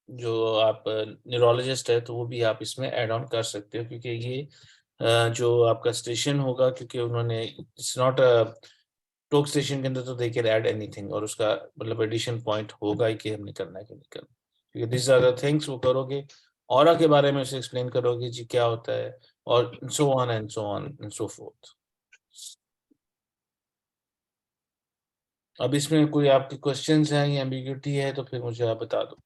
जो आप न्यूरोलॉजिस्ट है तो वो भी आप इसमें ऐड ऑन कर सकते हो, क्योंकि ये जो आपका स्टेशन होगा, क्योंकि उन्होंने इट्स नॉट टोक स्टेशन के अंदर तो दे कैन ऐड एनीथिंग, और उसका मतलब एडिशन पॉइंट होगा ही कि हमने करना है कि नहीं करना, क्योंकि दिस आर द थिंग्स वो करोगे, ऑरा के बारे में उसे एक्सप्लेन करोगे जी क्या होता है, और so on and so on and so fourth. अब इसमें कोई आपके क्वेश्चंस हैं या एम्बिग्यूटी है तो फिर मुझे आप बता दो।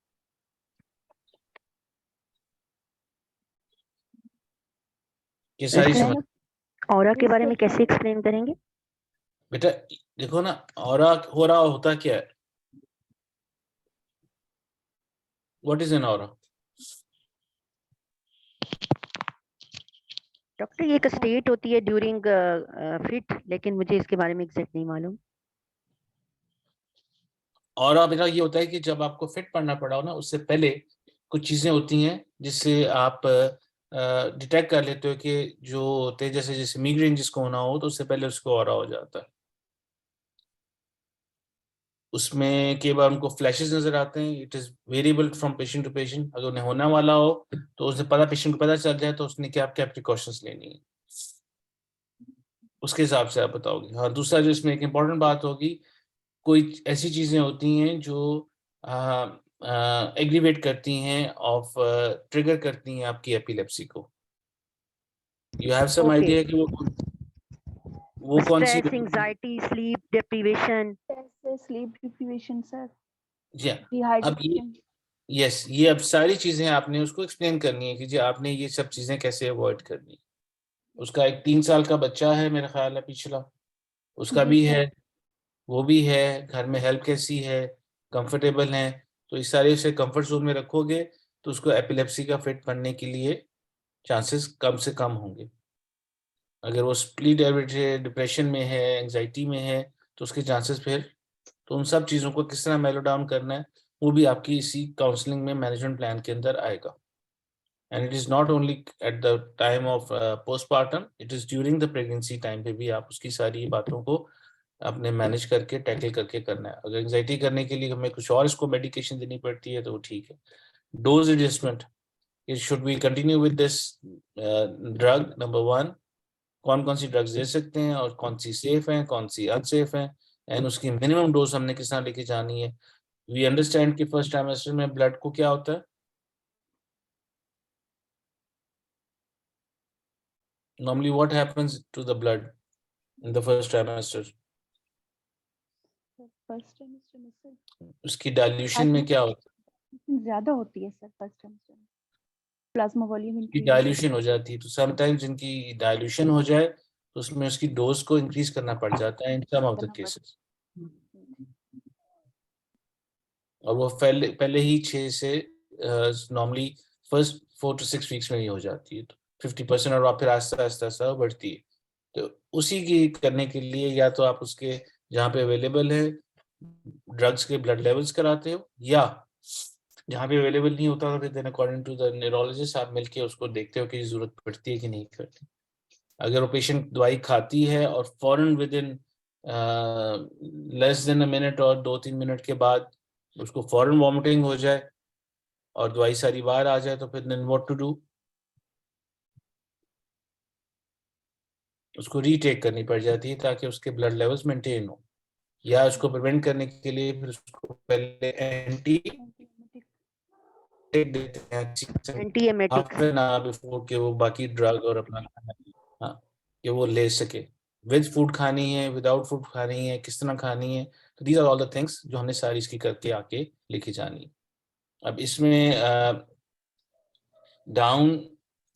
ये सारी समझ ऑरा के बारे में कैसे एक्सप्लेन करेंगे? बेटा देखो ना, ऑरा हो रहा होता क्या है, what is an aura? Doctor ये एक स्टेट होती है ड्यूरिंग फिट, लेकिन मुझे इसके बारे में एग्जैक्ट नहीं मालूम। ऑरा बेटा ये होता है कि जब आपको फिट पड़ना पड़ा हो ना, उससे पहले कुछ चीजें होती हैं जिससे आप डिटेक्ट कर लेते हो कि जो होते हैं, जैसे जैसे मिग्रेन जिसको होना हो तो उससे पहले उसको ऑरा हो जाता है। उसमें कई बार उनको फ्लैशेस नजर आते हैं, it is variable from patient to patient. अगर उन्हें होने वाला हो तो उसे पता, पेशेंट को पता चल जाए तो उसने क्या क्या प्रिकॉशंस लेनी है, उसके हिसाब से आप बताओगे। हाँ, दूसरा जो इसमें एक इम्पॉर्टेंट बात होगी, कोई ऐसी चीजें होती हैं जो एग्रीवेट करती हैं ऑफ ट्रिगर करती हैं आपकी एपिलेप्सी को। यू हैव सम आइडिया कि वो कौन सी? Stress, anxiety, sleep deprivation. Sleep deprivation sir, जी अब ये डिहाइड्रेशन। यस, ये अब सारी चीजें आपने उसको एक्सप्लेन करनी है कि जी आपने ये सब चीजें कैसे अवॉइड करनी है। उसका एक 3 साल का बच्चा है मेरा ख्याल है पिछला, उसका जी भी सर। है, वो भी है, घर में हेल्प कैसी है, कंफर्टेबल हैं, तो इस सारे उसे कंफर्ट जोन में रखोगे तो उसको एपिलेप्सी का फिट पड़ने के लिए चांसेस कम से कम होंगे। अगर वो स्प्लिट डिप्रेशन में है, एंजाइटी में है, तो उसके चांसेस फिर, तो उन सब चीज़ों को किस तरह मेलो डाउन करना है वो भी आपकी इसी काउंसलिंग में मैनेजमेंट प्लान के अंदर आएगा। And it is not only at the time of postpartum, it is during the pregnancy time पे भी आप उसकी सारी बातों को अपने मैनेज करके टैकल करके करना है। अगर एंजाइटी करने के लिए हमें कुछ और इसको मेडिकेशन देनी पड़ती है तो वो ठीक है। Dose adjustment, should we continue with this drug, number 1, कौन-कौन सी ड्रग्स दे सकते हैं और कौन सी सेफ हैं, कौन सी अनसेफ हैं, एंड उसकी मिनिमम डोज हमने किस तरह लेके जानी है। वी अंडरस्टैंड कि फर्स्ट ट्राइमेस्टर में ब्लड को क्या होता है, normally what happens to the blood in the first trimester, first trimester में सर उसकी डाइल्यूशन में क्या होता है, ज्यादा होती है सर फर्स्ट ट्राइमेस्टर में, प्लाज्मा वॉल्यूम उसकी इंक्रीज डाइल्यूशन हो जाती है। तो समटाइम्स जिनकी डाइल्यूशन हो जाए तो उसमें उसकी डोज को इंक्रीज करना पड़ जाता है इन सम ऑफ द केसेस, और वो पहले पहले ही 6 से नॉर्मली फर्स्ट 4 to 6 वीक्स में ही हो जाती है, तो 50% और फिर आस्ता आस्ता आस्ता बढ़ती है। तो उसी की करने के लिए या तो आप उसके जहाँ पे अवेलेबल है ड्रग्स के ब्लड लेवल्स कराते हो, या जहाँ पे अवेलेबल नहीं होता तो then according to the neurologist आप मिलके उसको देखते हो कि जरूरत पड़ती है कि नहीं पड़ती। अगर वो पेशेंट दवाई खाती है और फौरन with in less than a minute और 2-3 मिनट के बाद उसको फौरन वॉमिटिंग हो जाए और दवाई सारी बाहर आ जाए तो फिर देन व्हाट टू डू, उसको रीटेक करनी पड़ जाती है ताकि उसके ब्लड लेवल्स मेंटेन हो, या उसको प्रिवेंट करने के लिए फिर उसको पहले एंटी देते हैं anti emetic. Half an hour before के वो बाकी ड्रग और अपना हाँ कि वो ले सके। वेज फूड खानी है, विदाउट फूड खानी है, किस तरह खानी है, तो these are all the things जो हमने सारी इसकी करके आके लेके जानी है। अब इसमें डाउन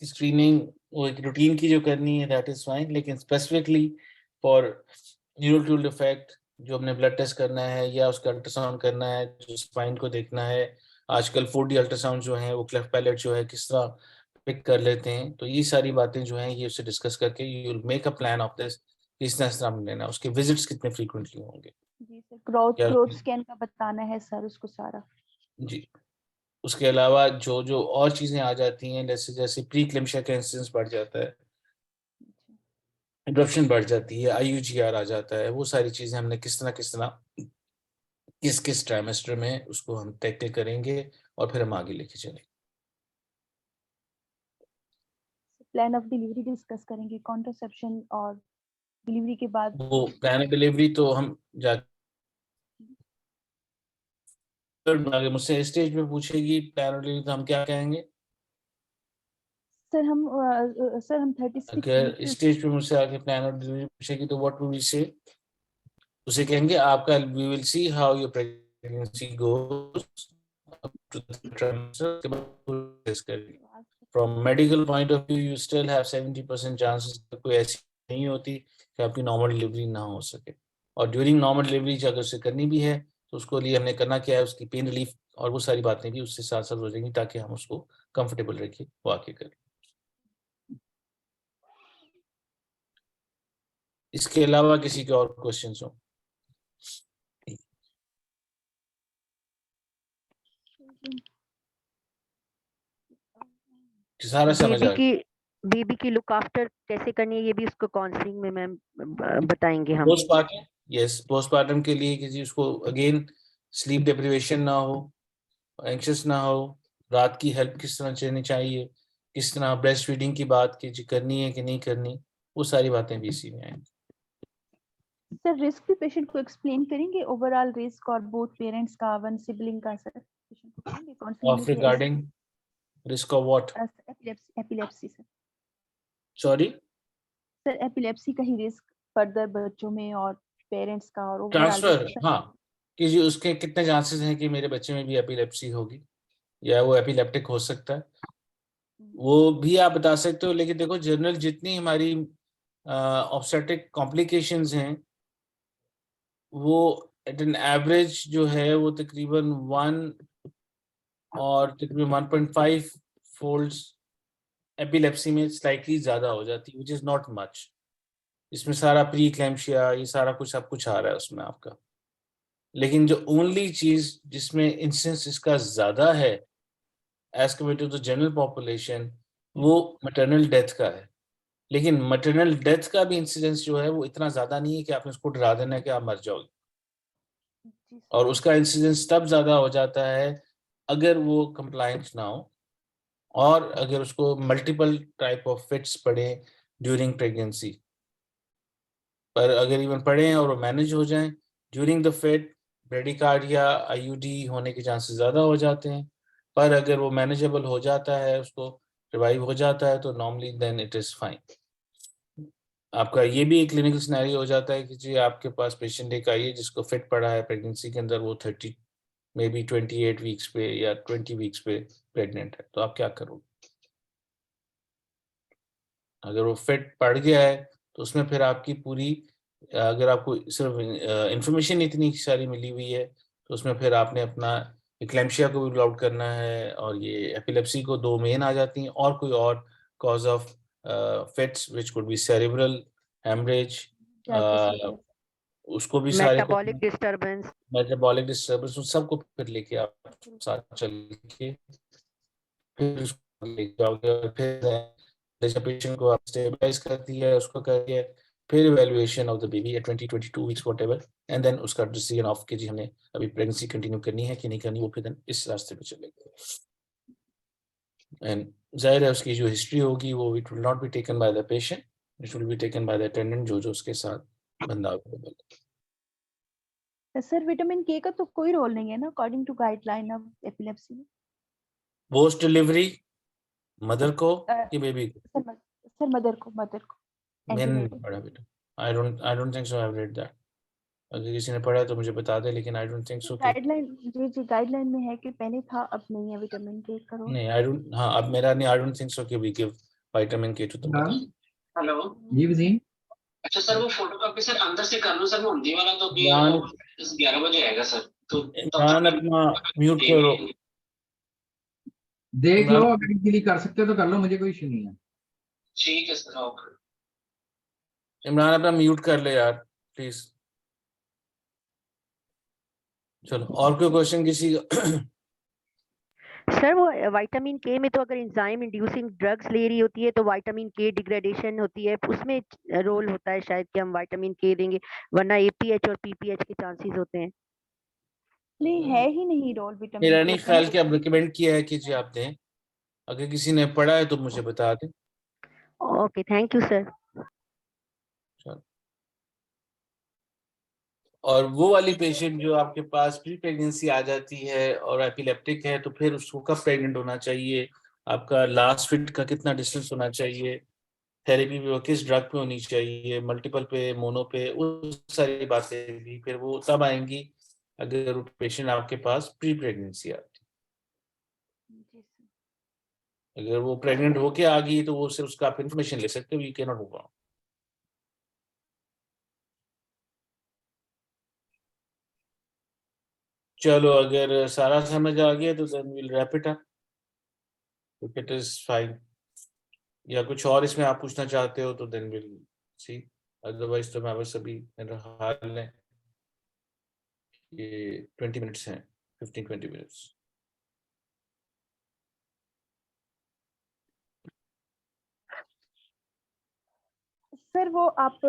स्क्रीनिंग वो एक रूटीन की जो करनी है दैट इज फाइन, लेकिन स्पेसिफिकली फॉर न्यूरोट्यूल डिफेक्ट जो हमने ब्लड टेस्ट करना है या उसका अल्ट्रासाउंड करना है, जो स्पाइन को देखना है, आजकल 4D अल्ट्रासाउंड जो है वो क्लेफ्ट पैलेट जो है किस तरह पिक कर लेते हैं, तो ये सारी बातें जो हैं ये उससे डिस्कस करके you will make a plan of this, किस तरह लेना, उसके विजिट्स कितने फ्रीक्वेंटली होंगे। जी सर, ग्रोथ या ग्रोथ स्कैन का बताना है सर उसको सारा। जी, उसके अलावा जो जो और चीज़ें आ जाती हैं जैसे जैसे प्री क्लिम्शिया का इंसिडेंस बढ़ जाता है, इंटरप्शन बढ़ जाती है, IUGR आ जाता है, वो सारी चीज़ें हमने किस तरह किस किस ट्राइमेस्टर में उसको हम टैकल करेंगे और फिर हम आगे लेके चलेंगे। प्लान ऑफ डिलीवरी डिस्कस करेंगे, कॉन्ट्रासेप्शन और डिलीवरी के बाद। वो प्लान ऑफ डिलीवरी तो हम जाकर मुझसे स्टेज पे पूछेगी प्लान ऑफ डिलीवरी तो हम क्या कहेंगे, सर हम 36 अगर वीक स्टेज पे मुझसे आके प्लान ऑफ डिलीवरी पूछेगी तो व्हाट विल वी से, उसे कहेंगे आपका we will see how your pregnancy goes up to the transfer के बाद करेंगे। From medical point of view you still have 70% chances, कोई ऐसी नहीं होती कि आपकी नॉर्मल डिलीवरी ना हो सके, और ड्यूरिंग नॉर्मल डिलीवरी अगर उसे करनी भी है तो उसको लिए हमने करना क्या है, उसकी पेन रिलीफ और वो सारी बातें भी उससे साथ साथ हो जाएंगी ताकि हम उसको कंफर्टेबल रखिए वो आके करें। इसके अलावा किसी के और क्वेश्चंस हो? सारा समझ आ गया। बेबी की लुक आफ्टर कैसे करनी है ये भी उसको काउंसलिंग में मैम बताएंगे हम। पोस्टपार्टम, यस, पोस्टपार्टम के लिए किसी उसको अगेन स्लीप डिप्रिवेशन ना हो, एंक्शस ना हो, रात की हेल्प किस तरह चलनी चाहिए, किस तरह ब्रेस्ट फीडिंग की बात की करनी है कि नहीं करनी, वो सारी बातें भी इसी में आएंगी। सर रिस्क भी पेशेंट को एक्सप्लेन करेंगे, ओवरऑल रिस्क और बोथ पेरेंट्स का, वन सिबलिंग का सर पेशेंट को करेंगे काउंसलिंग ऑफ में regarding risk of what, epilepsy sir. Sorry, sir epilepsy का ही रिस्क फर्दर बच्चों में और पेरेंट्स का और ओवरऑल ट्रांसफर, रिस्क। हाँ, कि जी उसके कितने चांसेस हैं कि मेरे बच्चे में भी एपिलेप्सी होगी या वो एपिलेप्टिक हो सकता है, वो भी आप बता सकते हो। लेकिन देखो जनरल जितनी हमारी ऑब्स्टेट्रिक कॉम्प्लिकेशंस हैं वो एट एन एवरेज जो है वो तकरीबन 1 और तकरीबन 1.5 फोल्ड्स एपिलेप्सी में स्लाइटली ज्यादा हो जाती है, विच इज नॉट मच। इसमें सारा प्री क्लैम्शिया ये सारा कुछ सब कुछ आ रहा है उसमें आपका। लेकिन जो ओनली चीज जिसमें इंसिडेंस इसका ज्यादा है as compared to the general population, वो मैटरनल डेथ का है। लेकिन मैटरनल डेथ का भी इंसिडेंस जो है वो इतना ज्यादा नहीं है कि आपने उसको डरा देना है कि आप मर जाओगे। जी और उसका इंसिडेंस तब ज्यादा हो जाता है अगर वो कंप्लायंट ना हो और अगर उसको मल्टीपल टाइप ऑफ फिट्स पड़े ड्यूरिंग प्रेगनेंसी। पर अगर इवन पड़े हैं और वो मैनेज हो जाएं during the fit, bradycardia IUD होने के चांसेस ज़्यादा हो जाते हैं। पर अगर वो मैनेजेबल हो जाता है, उसको रिवाइव हो जाता है, तो normally then it is fine. आपका ये भी एक क्लिनिकल सिनेरियो हो जाता है कि जी आपके पास पेशेंट एक आई है जिसको फिट पड़ा है प्रेगनेंसी के अंदर, वो 30 मे बी 28 वीक्स पे या 20 वीक्स पे प्रेग्नेंट है, तो आप क्या करोगे? अगर वो फिट पड़ गया है तो उसमें फिर आपकी पूरी, अगर आपको सिर्फ इंफॉर्मेशन इतनी सारी मिली हुई है तो उसमें फिर आपने अपना इक्लेम्शिया को भी रूल आउट करना है, और ये एपिलेप्सी को 2 मेन आ जाती हैं, और कोई और cause of fits which could be cerebral haemorrhage, उसको भी सारे को मेटाबॉलिक डिस्टर्बेंस। मेटाबॉलिक डिस्टर्बेंस, उन सबको फिर लेके आप साथ चल के फिर उसको ले जाओगे, और फिर जैसे पेशेंट को आप स्टेबलाइज कर दिया है, उसको कर दिया है, फिर evaluation of the baby at 22 weeks whatever, and then उसका डिसीजन ऑफ कि जी हमने अभी प्रेगनेंसी कंटिन्यू करनी है कि नहीं करनी, वो फिर देन इस रास्ते पे चलेगा। एंड जाहिर है उसकी जो हिस्ट्री होगी वो it will not be taken by the patient, it will be taken by the attendant जो उसके साथ बंदा अवेलेबल है। सर विटामिन के का तो कोई रोल नहीं है ना according to guideline of epilepsy में? पोस्ट डिलीवरी मदर को कि बेबी को? सर मदर को मैंने नहीं एंटीनेटल। पढ़ा बेटा, I don't think so I have read that. अगर किसी ने पढ़ा है तो मुझे बता दे, लेकिन आई डोंट थिंक सो कि गाइडलाइन जी गाइडलाइन में है कि पहले था अब नहीं है विटामिन के का रोल। नहीं, आई डोंट, हाँ अब मेरा नहीं, आई डोंट थिंक सो कि वी गिव विटामिन के टू द हाँ मदर। हेलो जी वजीन। अच्छा सर वो फोटोकॉपी सर अंदर से कर लो सर, वो हिंदी वाला तो भी इमरान 11 बजे आएगा सर, तो इमरान अपना म्यूट करो। देख लो, इमरान अगर इजीली कर सकते हो तो कर लो, मुझे कोई इशू नहीं है। ठीक है सर ओके। इमरान अपना म्यूट कर ले यार प्लीज। चलो और कोई क्वेश्चन किसी का? सर वो विटामिन के में तो अगर एंजाइम इंड्यूसिंग ड्रग्स ले रही होती है तो विटामिन के डिग्रेडेशन होती है, उसमें रोल होता है शायद कि हम विटामिन के देंगे, वरना एपीएच और पीपीएच के चांसेस होते हैं। नहीं है ही नहीं रोल विटामिन मेरा के नहीं का ख्याल ना। कि अब रिकमेंड किया है कि जी आप दें। अगर किसी ने पढ़ा है तो मुझे बता दें। Okay thank you sir. चलो, और वो वाली पेशेंट जो आपके पास प्री प्रेगनेंसी आ जाती है और एपिलेप्टिक है, तो फिर उसको कब प्रेग्नेंट होना चाहिए, आपका लास्ट फिट का कितना डिस्टेंस होना चाहिए, थेरेपी पे किस ड्रग पे होनी चाहिए, मल्टीपल पे, मोनो पे, उस सारी बातें भी फिर वो तब आएंगी अगर पेशेंट आपके पास प्री प्रेगनेंसी आती जी सर। है। अगर वो प्रेग्नेंट होके आ गई तो वो सिर्फ उसका आप इन्फॉर्मेशन ले सकते हो, you can not move on. चलो अगर सारा समझ आ गया तो then will wrap it up, if it is fine. या कुछ और इसमें आप पूछना चाहते हो तो देन विल सी, अदरवाइज तो मैं बस अभी मेरा हाल है ये 20 मिनट्स हैं, 15-20 मिनट्स। सर वो आप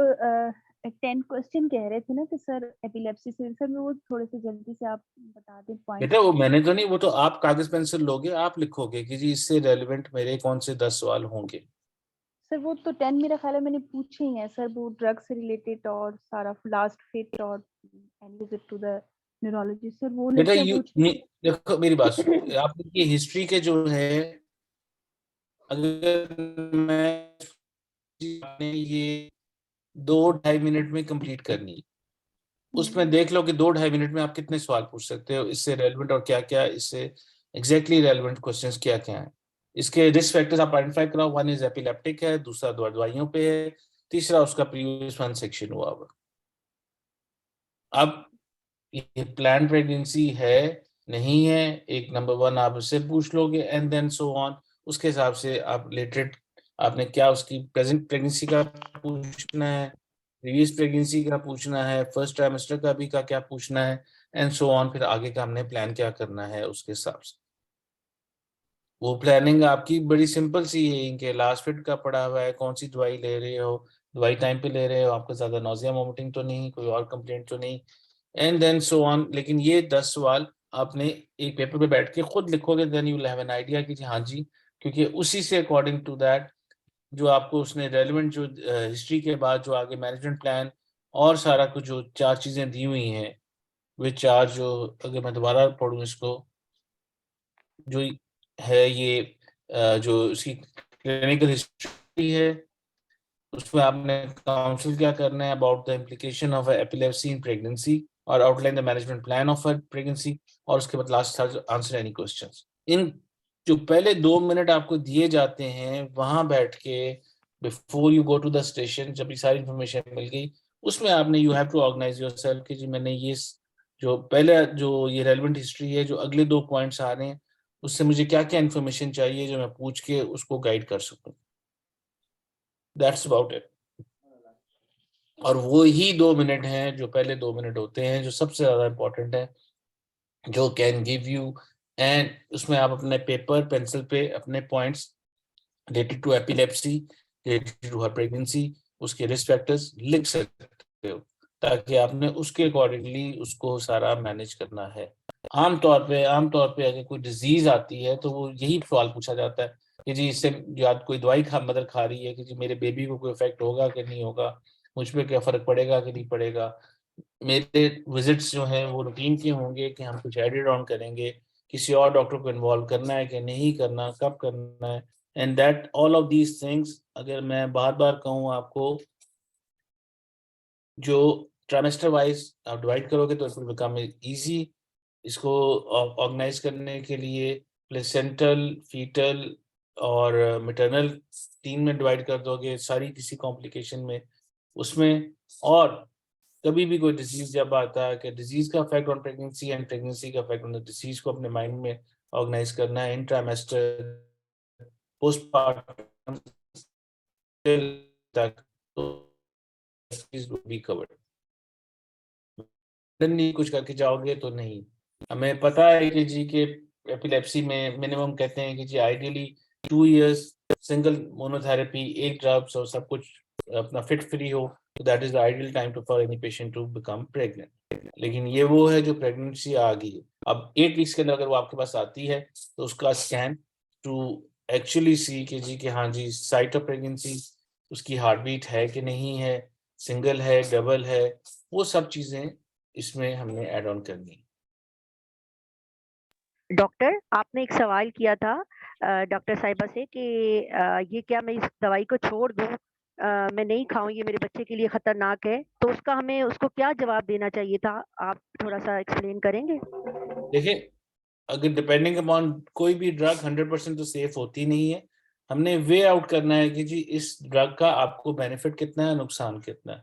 10 क्वेश्चन कह रहे थे ना कि सर एपिलेप्सी से, सर वो थोड़े से जल्दी से आप बता दें पॉइंट। बेटा वो मैंने तो नहीं, वो तो आप कागज पेंसिल लोगे, आप लिखोगे कि जी इससे रेलेवेंट मेरे कौन से 10 सवाल होंगे। सर वो तो 10 मेरा ख्याल है मैंने पूछे ही हैं सर, वो ड्रग से रिलेटेड और सारा लास्ट फिट और and visit to the neurologist, sir वो बेटा लड़कियां पूछ रही हैं। देखो मेरी बात सुनो, आपकी हिस्ट्री के जो है, अगर मैं आपने ये 2-2.5 मिनट में कंप्लीट करनी है, उसमें देख लो कि 2-2.5 मिनट में आप कितने सवाल पूछ सकते हो इससे रेलेवेंट, और क्या क्या इससे एग्जैक्टली रेलेवेंट क्वेश्चंस क्या क्या हैं। इसके रिस्क फैक्टर्स आप आइडेंटिफाई कराओ, वन इज एपिलेप्टिक है, दूसरा दवाइयों पे है, तीसरा उसका प्रीवियस वन सेक्शन हुआ हुआ। अब ये प्लान प्रेगनेंसी है नहीं है, एक नंबर 1 आप उससे पूछ लोगे एंड देन सो ऑन। उसके हिसाब से आप रिलेटेड आपने क्या उसकी प्रेजेंट प्रेगनेंसी का पूछना है, प्रीवियस प्रेगनेंसी का पूछना है, फर्स्ट ट्राइमेस्टर का भी का क्या पूछना है एंड सो ऑन। फिर आगे का हमने प्लान क्या करना है उसके हिसाब से। वो प्लानिंग आपकी बड़ी सिंपल सी है, इनके लास्ट फिट का पड़ा हुआ है, कौन सी दवाई ले रहे हो, दवाई टाइम पे ले रहे हो, आपको ज़्यादा नौजिया वोमिटिंग तो नहीं, कोई और कंप्लेंट तो नहीं एंड देन सो ऑन। लेकिन ये 10 सवाल आपने एक पेपर पे बैठ के खुद लिखोगे, then you will have an idea कि हाँ जी, क्योंकि उसी से अकॉर्डिंग टू दैट जो आपको उसने रेलेवेंट जो हिस्ट्री के बाद जो आगे मैनेजमेंट प्लान और सारा कुछ जो 4 चीज़ें दी हुई हैं, वे 4 जो अगर मैं दोबारा पढ़ूँ इसको, जो है ये जो इसकी क्लिनिकल हिस्ट्री है, उसमें आपने काउंसिल क्या करना है about the implication of epilepsy in pregnancy और outline the management plan of pregnancy, और उसके बाद लास्ट था आंसर एनी क्वेश्चंस। इन जो पहले 2 मिनट आपको दिए जाते हैं वहां बैठ के before you go to the station, जब ये सारी इन्फॉर्मेशन मिल गई, उसमें आपने you have to organise yourself कि जी मैंने ये जो पहले जो ये रेलेवेंट हिस्ट्री है, जो अगले 2 पॉइंट्स आ रहे हैं, उससे मुझे क्या क्या इन्फॉर्मेशन चाहिए जो मैं पूछ के उसको गाइड कर सकूं। That's about it. और वो ही 2 मिनट हैं जो पहले 2 मिनट होते हैं जो सबसे ज्यादा इंपॉर्टेंट है, जो कैन गिव यू, एंड उसमें आप अपने पेपर पेंसिल पे अपने points related to epilepsy, related to her pregnancy, उसके रिस्क फैक्टर्स लिख सकते हो, ताकि आपने उसके अकॉर्डिंगली उसको सारा मैनेज करना है। आमतौर पे अगर कोई डिजीज आती है तो वो यही सवाल पूछा जाता है कि जी इससे या कोई दवाई मदर खा रही है कि जी मेरे बेबी को कोई इफेक्ट होगा कि नहीं होगा, मुझ पे क्या फर्क पड़ेगा कि नहीं पड़ेगा, मेरे विजिट्स जो हैं वो रूटीन के होंगे कि हम कुछ एडेड ऑन करेंगे, किसी और डॉक्टर को इन्वॉल्व करना है कि नहीं करना, कब करना है, and that all of these things. अगर मैं बार बार कहूँ आपको, जो ट्राइमेस्टर वाइज आप डिवाइड करोगे तो इट विल बिकम इजी। इसको ऑर्गेनाइज करने के लिए प्लेसेंटल, फीटल और मैटरनल 3 में डिवाइड कर दोगे सारी किसी कॉम्प्लिकेशन में उसमें। और कभी भी कोई डिजीज जब आता है कि डिजीज का effect on pregnancy and pregnancy का इफेक्ट ऑन द डिजीज को अपने माइंड में ऑर्गेनाइज करना है, इंट्रामेस्टर, पोस्टपार्टम तक, तो भी कवर्ड। नहीं कुछ करके जाओगे तो नहीं। हमें पता है कि जी के एपिलेप्सी में मिनिमम कहते हैं कि जी आइडियली 2 इयर्स सिंगल मोनोथेरेपी, एक ड्रग्स और सब कुछ अपना फिट फ्री हो, तो that is the ideal time to for any patient to become pregnant. लेकिन ये वो है जो प्रेगनेंसी आ गई है, अब 8 वीक्स के अंदर अगर वो आपके पास आती है तो उसका स्कैन टू एक्चुअली सी कि जी कि हाँ जी साइट ऑफ प्रेगनेंसी, उसकी हार्ट बीट है कि नहीं है, सिंगल है, डबल है, वो सब चीजें इसमें हमने ऐड ऑन करनी है। डॉक्टर आपने एक सवाल किया था डॉक्टर साहिबा से कि ये क्या मैं इस दवाई को छोड़ दूं, मैं नहीं खाऊं, ये मेरे बच्चे के लिए खतरनाक है, तो उसका हमें उसको क्या जवाब देना चाहिए था, आप थोड़ा सा एक्सप्लेन करेंगे? देखिए, अगर डिपेंडिंग अपॉन कोई भी ड्रग 100% तो सेफ होती नहीं है, हमने वे आउट करना है कि जी इस ड्रग का आपको बेनिफिट कितना है, नुकसान कितना है,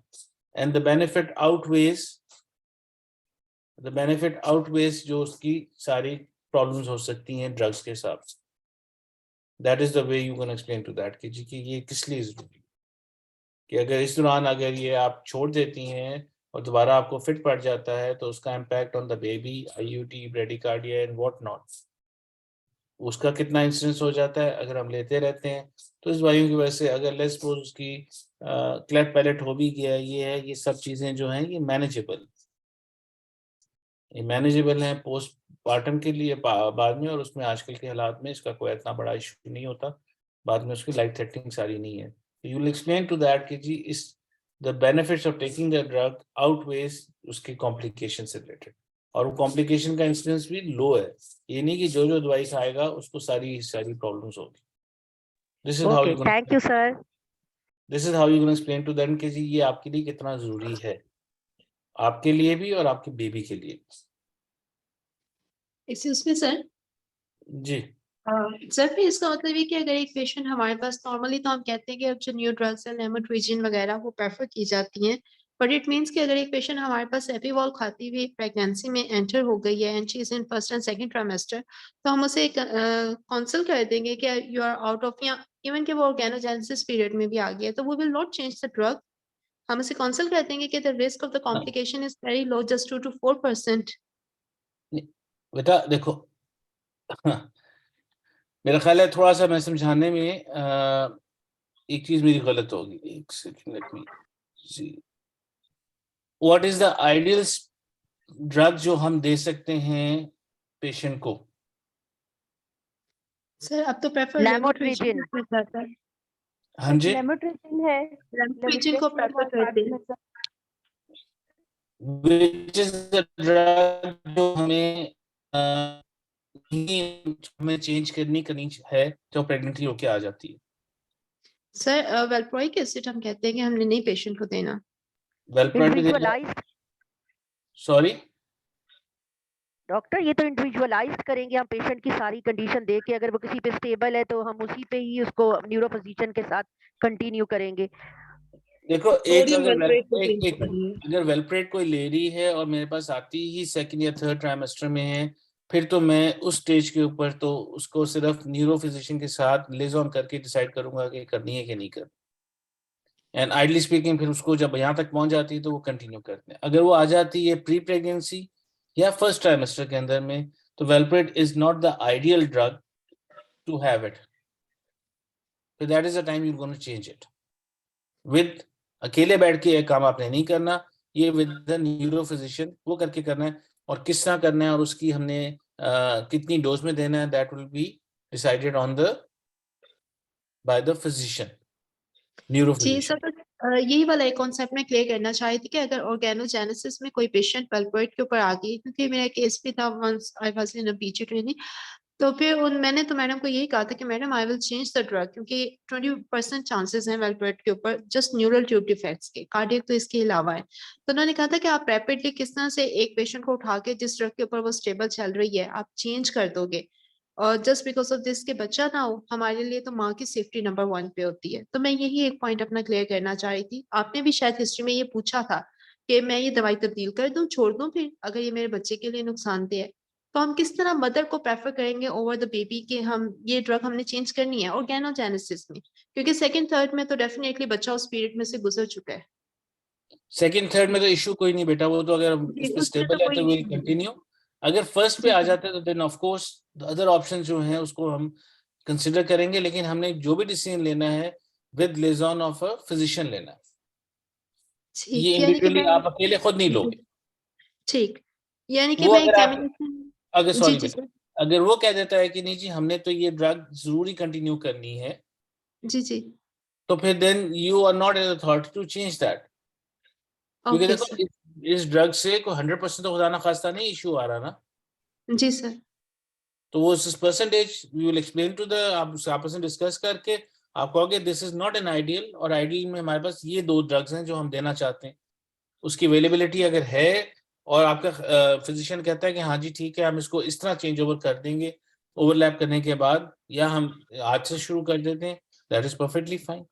एंड द बेनिफिट आउटवेज जो उसकी सारी प्रॉब्लम्स हो सकती हैं ड्रग्स के साथ। That is the way you can explain to that कि जी कि ये किस लिए जरूरी है, कि अगर इस दौरान अगर ये आप छोड़ देती हैं और दोबारा आपको फिट पड़ जाता है तो उसका impact on the baby, IUD, bradycardia and what not, उसका कितना इंसिडेंस हो जाता है अगर हम लेते रहते हैं। तो इस दवाइयों की वजह से अगर लेट्स सपोज उसकी क्लेफ्ट पैलेट हो भी गया, ये है, ये सब चीज़ें जो हैं ये मैनेजेबल हैं पोस्ट पार्टम के लिए बाद में, और उसमें आजकल के हालात में इसका कोई इतना बड़ा इशू नहीं होता, बाद में उसकी लाइफ थ्रेटनिंग सारी नहीं है। You will explain to that कि जी इस the benefits of taking the drug outweighs उसके कॉम्प्लिकेशन से रिलेटेड, और वो कॉम्प्लिकेशन का इंसिडेंस भी लो है, ये नहीं कि जो दवाई खाएगा उसको सारी प्रॉब्लम्स होगी। This is how okay, thank you sir. This is how you can explain to them कि जी ये आपके लिए कितना जरूरी है, आपके लिए भी और आपके बेबी के लिए। Excuse me sir. जी सर फिर इसका मतलब ये कि अगर एक पेशेंट हमारे पास, नॉर्मली तो हम कहते हैं कि अब जो न्यू ड्रग्स है लेमोट्रिजिन वगैरह वो प्रेफर की जाती हैं, बट इट मीन्स कि अगर एक पेशेंट हमारे पास एपीवॉल खाती हुई प्रेगनेंसी में एंटर हो गई है and she is in first and second trimester, तो हम उसे काउंसिल कर देंगे कि यू आर आउट ऑफ, या इवन कि वो ऑर्गेनोजेनेसिस पीरियड में भी आ गया है, तो we will not change the drug. हम उसे काउंसिल कर देंगे कि the risk of the complication is very low, just 2 to 4%। बेटा देखो, मेरा ख्याल है थोड़ा सा मैं समझाने में एक चीज मेरी गलत होगी। एक second, let me see what is the ideal drug जो हम दे सकते हैं पेशेंट को। सर अब तो प्रेफर लैमोट्रिजिन। हाँ जी, लेमोट्रिजिन है, लैमोट्रिजिन को प्रेफर करते हैं। which is the drug जो हमें चेंज करनी है जो प्रेगनेंसी होके आ जाती है। सर वेल्प्रोइक एसिड हम कहते हैं कि हमने नहीं पेशेंट को देना। इंडिविजुअलाइज्ड। सॉरी डॉक्टर, ये तो इंडिविजुअलाइज्ड करेंगे हम पेशेंट की सारी कंडीशन देख के, अगर वो किसी पे स्टेबल है तो हम उसी पे ही उसको न्यूरो फिजिशियन के साथ कंटिन्यू करेंगे। देखो, एक सोडियम अगर वेल्प्रोइक को एक, चेंज एक, करिए। अगर वेलप्रेट कोई ले रही है और मेरे पास आती ही सेकंड या थर्ड ट्राइमेस्टर में है, फिर तो मैं उस स्टेज के ऊपर तो उसको सिर्फ न्यूरो फिजिशियन के साथ लिजॉन करके डिसाइड करूंगा कि करनी है कि नहीं करनी। एंड आइडली स्पीकिंग फिर उसको जब यहाँ तक पहुंच जाती है तो वो कंटिन्यू करते हैं। अगर वो आ जाती है प्री प्रेगनेंसी या फर्स्ट ट्राइमेस्टर के अंदर में, तो valproate is not the ideal drug to have it. So that is the time you're going to change it. With अकेले बैठ के ये काम आपने नहीं करना, ये विद द न्यूरो फिजिशियन वो करके करना है। और किस तरह करना है और उसकी हमने कितनी डोज में देना है, that will be decided on the by the physician, neuro जी फिजिशियन। सर, यही वाला एक कॉन्सेप्ट मैं क्लियर करना चाह रही थी कि अगर ऑर्गेनोजेनेसिस में कोई पेशेंट वेल्प्रोइट के ऊपर आ गई, क्योंकि मेरा केस भी था once I was in a PG training, तो फिर मैंने तो मैडम को यही कहा था कि madam I will change the drug, क्योंकि 20% चांसेस हैं वेल्प्रोइट के ऊपर जस्ट न्यूरल ट्यूब डिफेक्ट्स के, कार्डियक तो इसके अलावा है। तो उन्होंने कहा था कि आप रैपिडली किस तरह से एक पेशेंट को उठा के जिस ड्रग के ऊपर वो स्टेबल चल रही है आप चेंज कर दोगे, और जस्ट बिकॉज ऑफ दिस के बच्चा ना हो, हमारे लिए तो माँ की सेफ्टी नंबर 1 पे होती है। तो मैं यही एक पॉइंट अपना क्लियर करना चाह रही थी। आपने भी शायद हिस्ट्री में ये पूछा था कि मैं ये दवाई तब्दील कर दूं, छोड़ दूं, फिर अगर ये मेरे बच्चे के लिए नुकसानदेह है तो हम किस तरह मदर को प्रेफर करेंगे ओवर द बेबी कि हम ये ड्रग हमने चेंज करनी है ऑर्गेनोजेनेसिस में, क्योंकि सेकंड थर्ड में तो डेफिनेटली बच्चा उस पीरियड में से गुजर चुका है। सेकंड थर्ड में तो इशू कोई नहीं बेटा, वो तो अगर जी, उस पे उसमें स्टेबल तो है कोई तो विल issue नहीं है। कंटिन्यू। अगर फर्स्ट पे जी आ जी जाते हैं तो then of course other option जो हैं उसको हम कंसिडर करेंगे, लेकिन हमने जो भी डिसीजन लेना है विद लिजॉन ऑफ अ फिजिशियन लेना है। ये ठीक, यानी कि इंडिविजुअली मैं, आप अकेले खुद नहीं जी लोगे। ठीक, यानी कि वो मैं अगर आप अगर एग्जामिनेशन, जी सॉरी जी बेटा, सर, अगर वो कह देता है कि नहीं जी हमने तो ये ड्रग जरूरी कंटिन्यू करनी है, जी जी, तो फिर then you are not an authority to change that. क्योंकि ओके देखो सर, इस ड्रग से कोई 100% तो खुदा ना खास्ता नहीं इशू आ रहा ना, जी सर, तो वो इस percentage we will explain to the, आप उससे आपस में डिस्कस करके आप कहोगे this is not an ideal, और आइडियल में हमारे पास ये 2 ड्रग्स हैं जो हम देना चाहते हैं। उसकी अवेलेबिलिटी अगर है और आपका फिजिशियन कहता है कि हाँ जी ठीक है हम इसको इस तरह चेंज ओवर कर देंगे ओवरलैप करने के बाद, या हम आज से शुरू कर देते हैं, दैट इज परफेक्टली फाइन।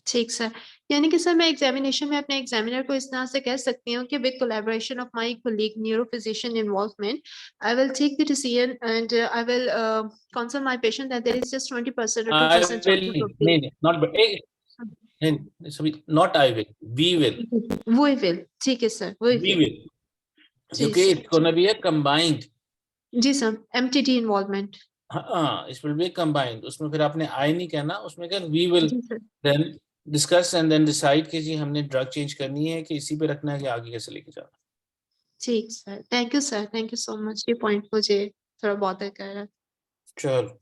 ठीक सर। यानी कि सर मैं एग्जामिनेशन में अपने एग्जामिनर को इस तरह से कह सकती हूँ कि with collaboration of my colleague neuro physician involvement, I will take the decision and I will counsel my patient that there is just 20% or I 2% will chances of नहीं being, नहीं not sorry not I will, वो विल, ठीक है सर, वो वी विल, विल, जी क्योंकि sir, it's gonna be a combined. जी सर, एमटीडी इन्वॉल्वमेंट, हाँ, इट विल बी कंबाइंड। उसमें फिर आपने आई नहीं कहना, उसमें क्या वी विल जी sir, then discuss and then decide कि जी हमने ड्रग चेंज करनी है कि इसी पे रखना है कि आगे कैसे लेके जाना। ठीक sir, thank you so much, ये पॉइंट मुझे थोड़ा बहुत कर रहा है। चलो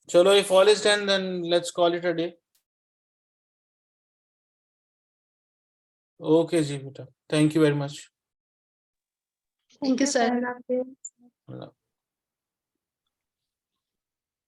चलो, if all is done then let's call it a day. Okay जी बेटा, thank you very much. Thank you sir. Sir.